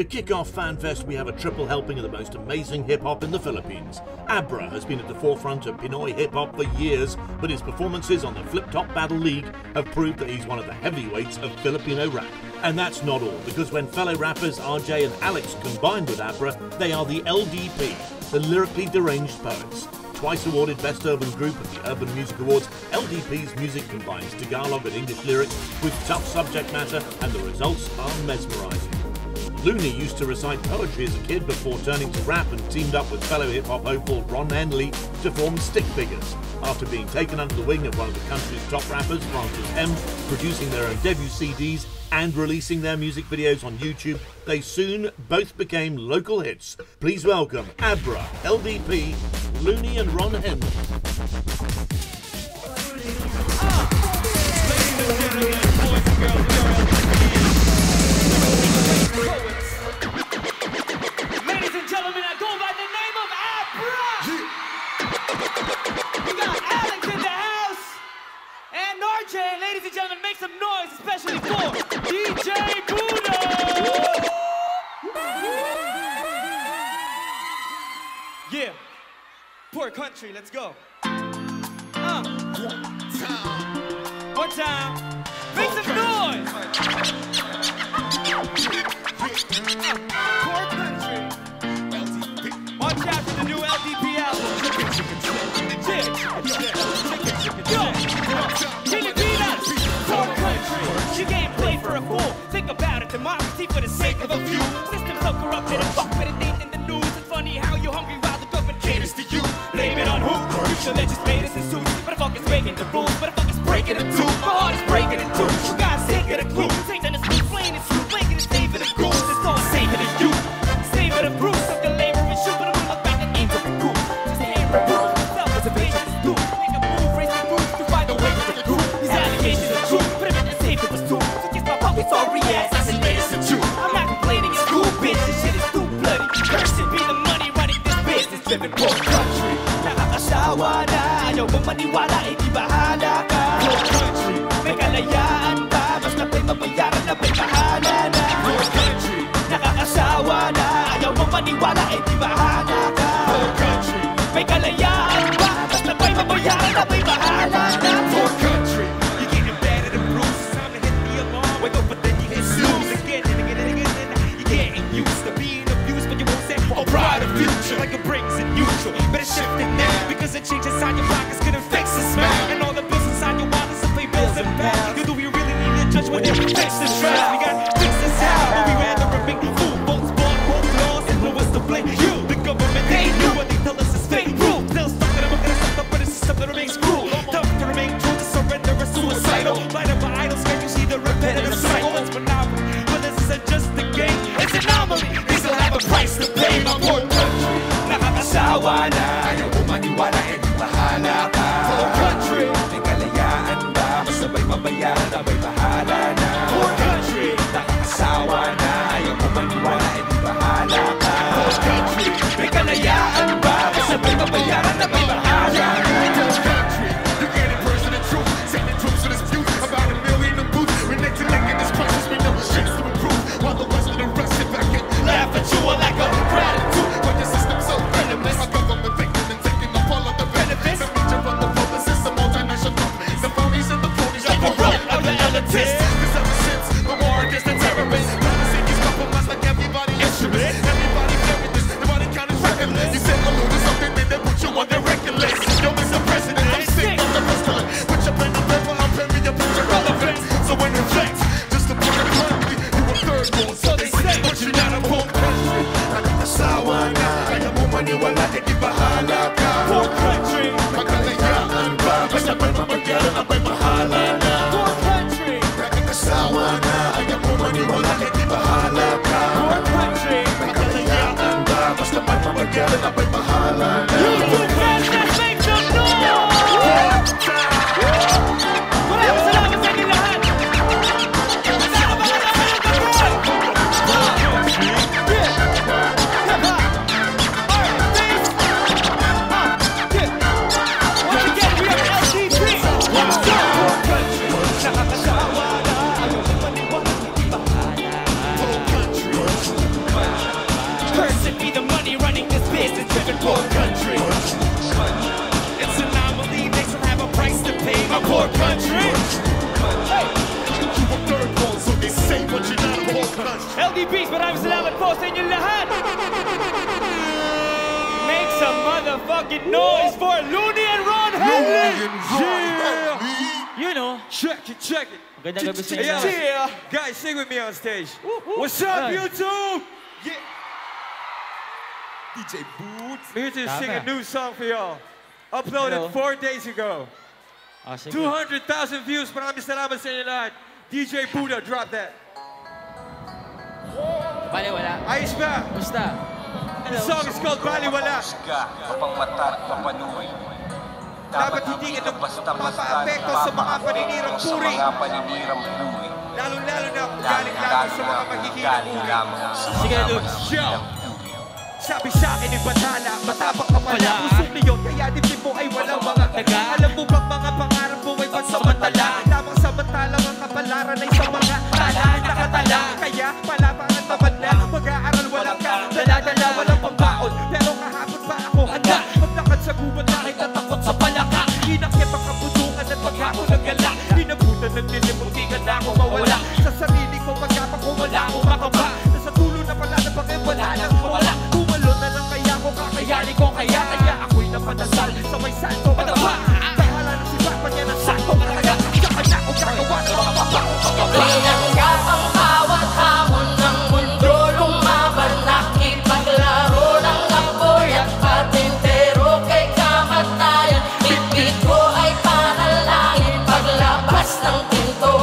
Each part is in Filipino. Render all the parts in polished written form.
To kick off FanFest, we have a triple helping of the most amazing hip-hop in the Philippines. Abra has been at the forefront of Pinoy hip-hop for years, but his performances on the Flip Top Battle League have proved that he's one of the heavyweights of Filipino rap. And that's not all, because when fellow rappers RJ and Alex combined with Abra, they are the LDP, the Lyrically Deranged Poets. Twice awarded Best Urban Group at the Urban Music Awards, LDP's music combines Tagalog and English lyrics with tough subject matter, and the results are mesmerizing. Looney used to recite poetry as a kid before turning to rap and teamed up with fellow hip-hop hopeful Ron Henley to form Stick Figures. After being taken under the wing of one of the country's top rappers, Francis M, producing their own debut CDs and releasing their music videos on YouTube, they soon both became local hits. Please welcome Abra, LDP, Looney and Ron Henley. Ladies and gentlemen, I go by the name of Abra. We got Alex in the house and RJ. Ladies and gentlemen, make some noise, especially for DJ Budo. Yeah, poor country, let's go. One time, make some noise. Poor country. Watch out for the new LDP album. Yo, Filipinas, poor country. She can't play for a fool. Think about it, democracy for the sake of a few. System so corrupted and fucked with a name in the news. It's funny how you're hungry while the government caters to you. Blame it on who? You should legislate us in suits. But the fuck is making the rules? But the fuck is breaking the two? My heart is breaking in two. You guys take it a clue. Taking the speed, playing it through, making it save it a goose. It's all save it a you. Save it a Bruce. Of the labor and shoot, but we look back and aim for the coup. Just a hand for proof. Self-preservation is due. Make a move, raise the roof to find a way to the coup. These allegations are true. Put them in the safe it was true. So kiss my pockets all react. I said, it's the truth. I'm not complaining, it's cool, bitch. This shit is too bloody. Curse should be the money running this business driven poor country. Nakakasawa na. Ayaw mong maniwala, eh di bahala ka. Poor country. May kalayaan ba? Basta may mabayaran na may bahala na. Poor country. Nakakasawa na. Ayaw mong maniwala, eh di bahala ka. Poor country. May kalayaan ba? Basta may mabayaran na may bahala na. Poor country. You're getting battered and bruised. It's time to hit the alarm. Wake up, but then you hit snooze again and again and again. You're getting used to being abused, but you won't say, oh, brighter future. Like it brings it neutral. Better shift it now, because the change inside your pockets couldn't fix the smell. And all the bills inside your wallet to pay bills and pounds. You do we really need to judge when they fix the stress? We got fix this out, but we rather a big fool. Votes bought, both laws, influence to blame you. The government, they knew what they tell us is fake rule. Still stuck in a book and it's stuck up, but it's a system that remains cruel. Tough to remain true to surrender is suicidal. Light up our idols, can you see the repetitive cycle? It's monopoly, but this isn't just a game, it's an anomaly. They still have a price to pay, my poor country. Nakakasawa na. Ayaw mo maniwala, eh di bahala ka. Poor country. May kalayaan ba? Basta may mabayaran na may bahala na. Poor country. Nakakasawa LDBs, maraming salamat po sa inyo lahat! Make some motherfucking noise for Looney and Ron Henley! Yeah! You know. Check it, check it. Magandang gabi sa inyo. Yeah. Guys, sing with me on stage. What's up, YouTube? Yeah. DJ Boots. We're here to sing a new song for y'all. Uploaded 4 days ago. 200,000 views. Maraming salamat sa inyo lahat. DJ Buddha, drop that. Baliwala. Ayos ba? Basta. The song is called Baliwala. Kapang mata at papanuwi. Dapat hindi ka mapaapekto sa mga paninirang puri. Lalo-lalo na kung galing lamang sa mga magiging puri. Sige, dude. Yo! Sabi sa akin ni Batala, matapang ka pala. Pusong niyon, kaya dibdib mo ay walang mga taga. Alam mo bang mga pangarap mo ay pansamantala? Lamang samantalang ang kapalaran ay sa mga tala. Nakatala, kaya palabangan naman na. Mag-aaral walang ka, dala-dala walang pambaon. Pero kahapon pa ako handa. Maglakad sa gubat kahit natakot sa palaka. Inakyat ang kabudungan at pag-ako nagala. Inabutan ng dilim, munti ka na ako mawala. Sa sarili ko, pagkapang ko wala akong makaba. Nasa tulo na pala na pag wala nang mawala. Kumalo na lang kaya ko, kakayanin ko kaya. Kaya ako'y napadasal sa may salto pataba. Bahala na si Papa niya ng sakto kataga. Saka na ako gagawa ng mga mapako pagkaba. Pinanggap ang bawat hamon ng mundo. Lumaban, nakipaglaro ng apoy at patintero kay kamatayan. Bitbit ko ay panalangin paglabas ng pinto.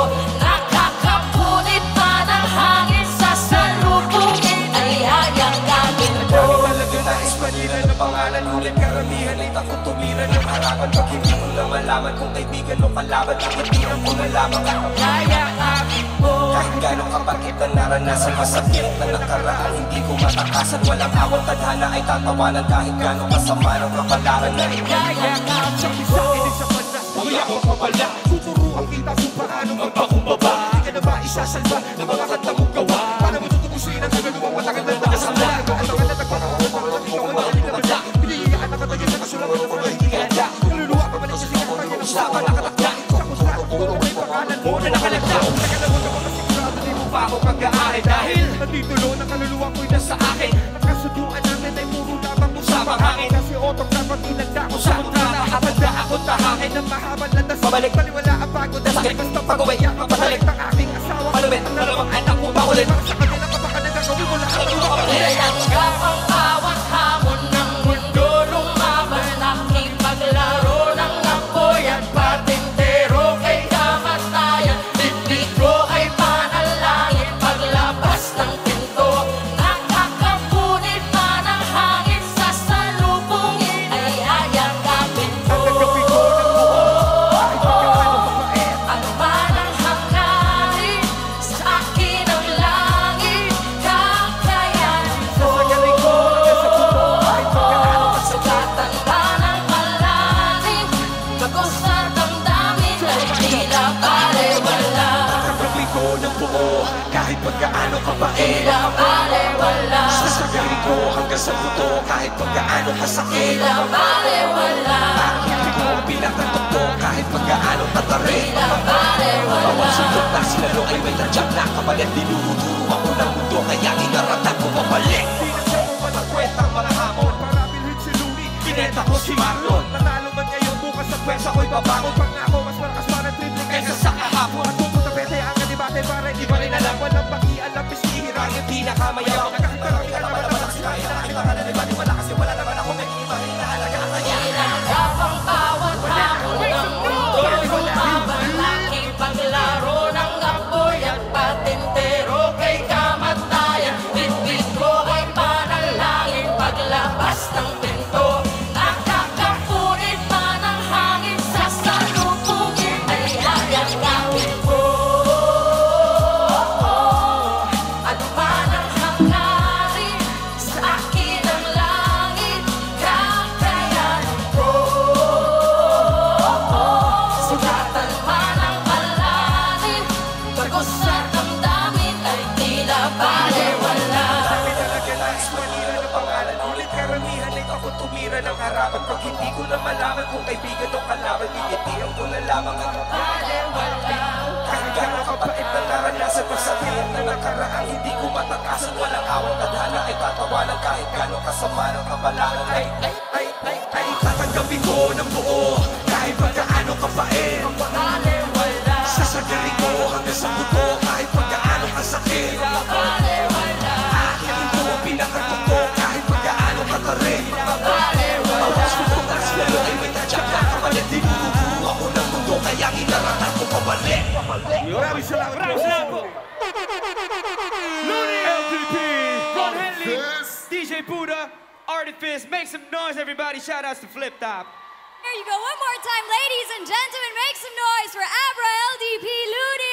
Nakakapunit pa ng hangin sa salubungin ay hayang gamin ko. Talaga nais manila ng pangalan. Ulit karamihan ay takot tumira ng harapan. Pag hindi ko na malaman kung kaibigan o kalaban. Nakitiran ko na lamang ang Kaya akin po. kahit gano'ng kapakit na naranasan. Masakit na nakaraan, hindi ko matakasan. Walang awang tadhana ay tatawanan. Kahit gano'ng kasama ng kapalaran na Kaya Sabi sa akin ay sa panas, wala akong pabala. Tuturuan kita kung paano magpakumbaba. Hindi ka na ba isasalba ng mga kanta mong gawa? Paano mo tutubusin ang gagawang matagal na nakasamla? Ang tagal na nagpakakuha para lang ikaw ang malamig na banda. Pinihiyaan na katagal na kasulaman ng mga hindi ka handa. Kaluluwa ka balik sa sikat tayo ng sama nakatakda. Sa kusako puro may pangalan mo na nakalagda. Tagal na huwag ka makasigurado, di mo pa ako pag-aari. Dahil natitulo ng kaluluwa ko'y nasa akin. Nakasuduan namin ay puro lamang mo sa mahangin. Kasi otong dapat inagda ko sa kontrata. Habanda ako tahangin ng mahabang landas. Pabalik, baliwala ang pagod na sakit. Basta pag-uwi, mapatalik ng aking asawa. Palumit ang dalawang anak mo makulit. Para sa kanila kapag nagagawin mo lahat ng mga kapatid. Pinanggap ang bawat hamon ng mundo. Lumaban, nakipaglaro ng apoy at patintero kay kamatayan. Bitbit ko ay panalangin paglabas ng pinto. Nakakapunit pa ng hangin sa salubungin ay hayang gamin ko. Nagabi ko ng buo, kahit magkano mapait. Ano man ang hangarin, sa akin ang langit, kakayanin ko. Sasagaling ko hanggang sa buo, kahit magkano Sugatan ba ng malalim, bagos na damdamin ay tila balewala. Nagabi ko ng buo, kahit magkaano kabait. Tila balewala, Sasagaling ko hanggang sa buto, kahit magkaano kasakit. tila balewala, Hindi ko bilang ng tokto, kahit magkaano tatarin. tila balewala. bawat sundot na sinalo ay may tadyag na kapalit. Dinuruturo ako ng mundo, kaya inaratan ko pabalik. Di na siya kung matakwenta ang mga hamon. Para bilhin si Louie, kineta ko si Marlon. Nanalo man ngayon, bukas sa kwesa ko'y babangon. Pangako, mas malakas para triple kaysa sa kahapon. At kung putapete ang kadibate para hindi pa rin alam. Walang pakialam, pisihirang yung pinakamayabang. Kahit marami ka naman naman ang sinahin na aking mga nalibati. Wala kasi wala naman ako may imahin na halaga. Pinanggap ang bawat hamon ng mundo. Lumaban, nakipaglaro ng apoy at patintero kay kamatayan. Bitbit ko ay panalangin paglabas ng pinto. Nakakapunit pa ng hangin sa salubungin ay hayang gawin ko. Ano man ang hangarin, sa akin ang langit, kakayanin ko. Sugatan man ang malalim, bagos sa damdamin ay tila balewala. Sabi talaga nais manira ng pangalan. Ulit karamihan ay takot tumira ng harapan. Pag hindi ko na malaman kung kaibigan o kalaban, iitihan ko na lamang ang Balewala, kahit gano'ng kapait na naranasan. Masakit na nakaraang hindi ko matatapos. sama ng kabalaran ay tatanggapin ko ng buo kahit pagkaano kapait. Sasagarin ko hanggang sa buto kahit pagkaano kasakit. Akin ito ang pinakatuto kahit pagkaano katarin. Awas ko bukas lalo ay may tadyak na kapalit. Dinuguguro ako ng mundo kaya inaratan ko pabalik. Maraming salamat po. Looney, LDP, Ron Henley, DJ Buddha, Artifice. Make some noise, everybody. Shout outs to Flip Top. There you go. One more time, ladies and gentlemen. Make some noise for Abra, LDP, Looney.